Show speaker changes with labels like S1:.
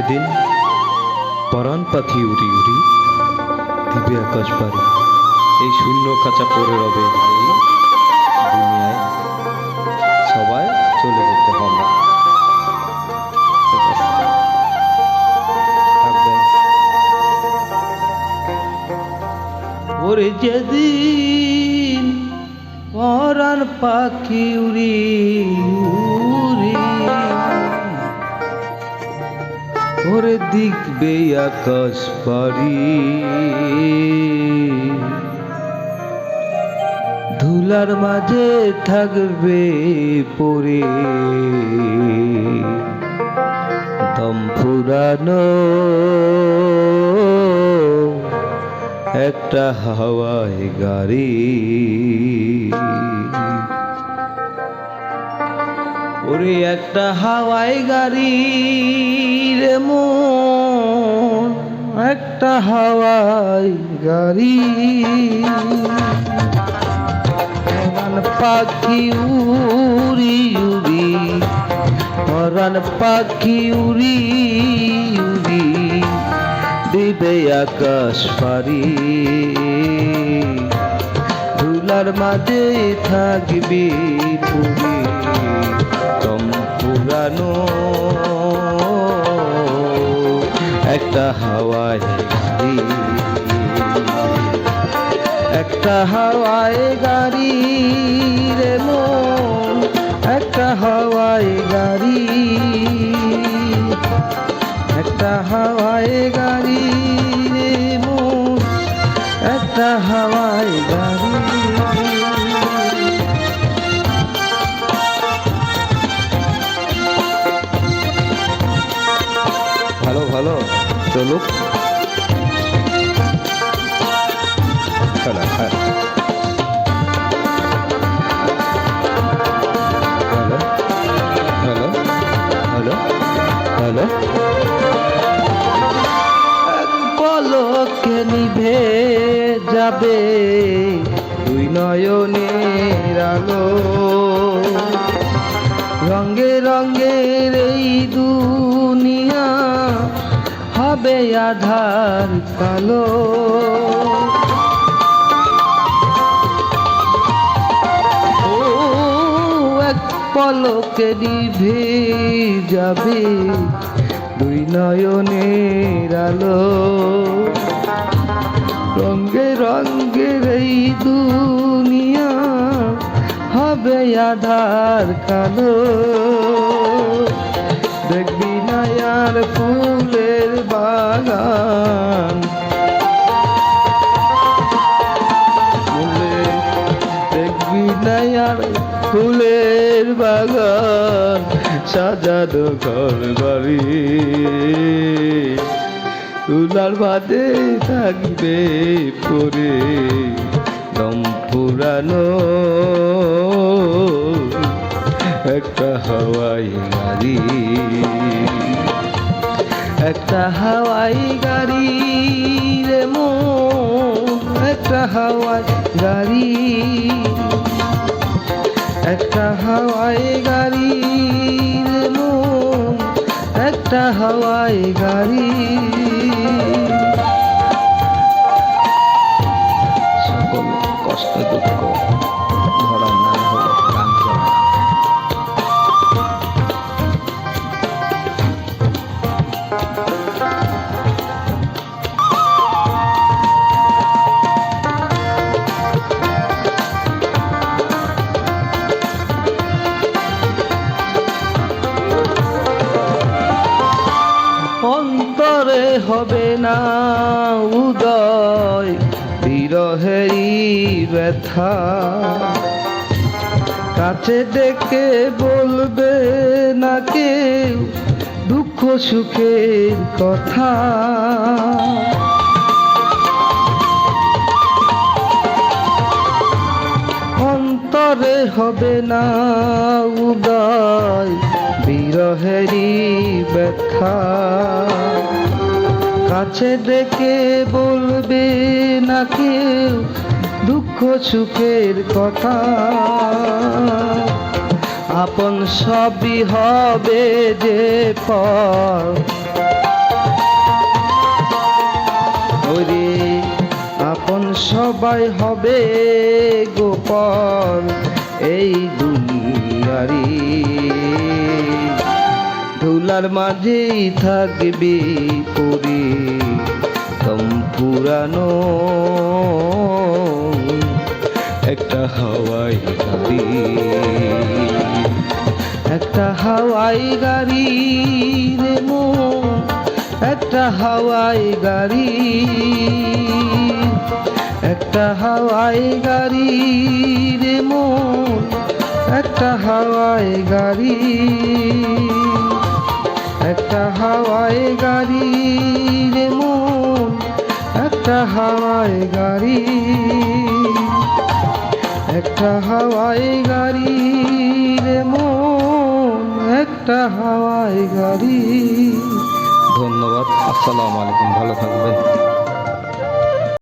S1: সেদিন পরাণ পাখি উড়ি উড়ি দিবে আকাশ পারি, এই শূন্য খাঁচা পড়ে রবে এই দুনিয়ায়, সবাই চলে যেতে হবে। ঠিক আছে, থাকবেন। ওরে যেদিন পরাণ পাখি উড়ি উড়ি ওরে দেখবে আকাশ পারি, ধুলার মাঝে থাকবে পড়ে দম ফুরানো একটা হাওয়ায় গাড়ি। ওরে একটা হাওয়াই গাড়ি রে মন, একটা হাওয়াই গাড়ি। পরাণ পাখি উড়ি উড়ি, পরাণ পাখি উড়ি উড়ি দিবে আকাশ পারি, ধুলার মাঝে থাকবি পুরি দম পুরানো একটা হাওয়ায় গাড়ি, একটা হাওয়ায় গাড়ি রে মন, একটা হাওয়ায় গাড়ি, একটা হাওয়ায় গাড়ি রে মন, একটা হাওয়ায় গাড়ি। ভালো ভালো চলুক। Hello hello hello hello hello. পলকে নিভে যাবে দুই নয়নের আলো, রঙে রঙের এই দুনিয়া হবে আধার কালো। ও এক পলকে নিভে যাবে দুই নয়নের আলো, রঙে রঙের এই দুনিয়া হবে আধার কালো। দেখবি না আর ফুলের বাগান, দেখবি না আর ফুলের বাগান, সাজানো ঘর বাড়ি, তুলার বাদে থাকবে পরে দম পুরানো একটা হাওয়াই গাড়ি, একটা হাওয়াই গাড়ি রে মন, একটা হাওয়াই গাড়ি, একটা হাওয়াই গাড়ি রে মন, একটা হাওয়াই গাড়ি। সকল কষ্ট দুঃখ ধরা না হলে গান জমে। অন্তরে হবে না উদয় বিরহেরই ব্যথা, কাছে ডেকে বলবে না কেউ দুঃখ সুখের কথা। অন্তরে হবে না উদয় বিরহেরই ব্যথা, কাছে ডেকে বলবে না কেউ দুঃখ সুখের কথা। আপন সবই হবে যে পর হাওয়ায় হবে গোপন এই দুনিয়ারি, ধুলার মাঝেই থাকবে পরে দম পুরানো একটা হাওয়াই গাড়ি, একটা হাওয়াই গাড়ি রে মন, একটা হাওয়াই গাড়ি, একটা হাওয়াই গাড়ি রে মন, একটা হাওয়াই গাড়ি, একটা হাওয়াই গাড়ি রে মন, একটা হাওয়াই গাড়ি, একটা হাওয়াই গাড়ি রে মন, একটা হাওয়াই গাড়ি। ধন্যবাদ। আসসালামু আলাইকুম, ভালো থাকবেন।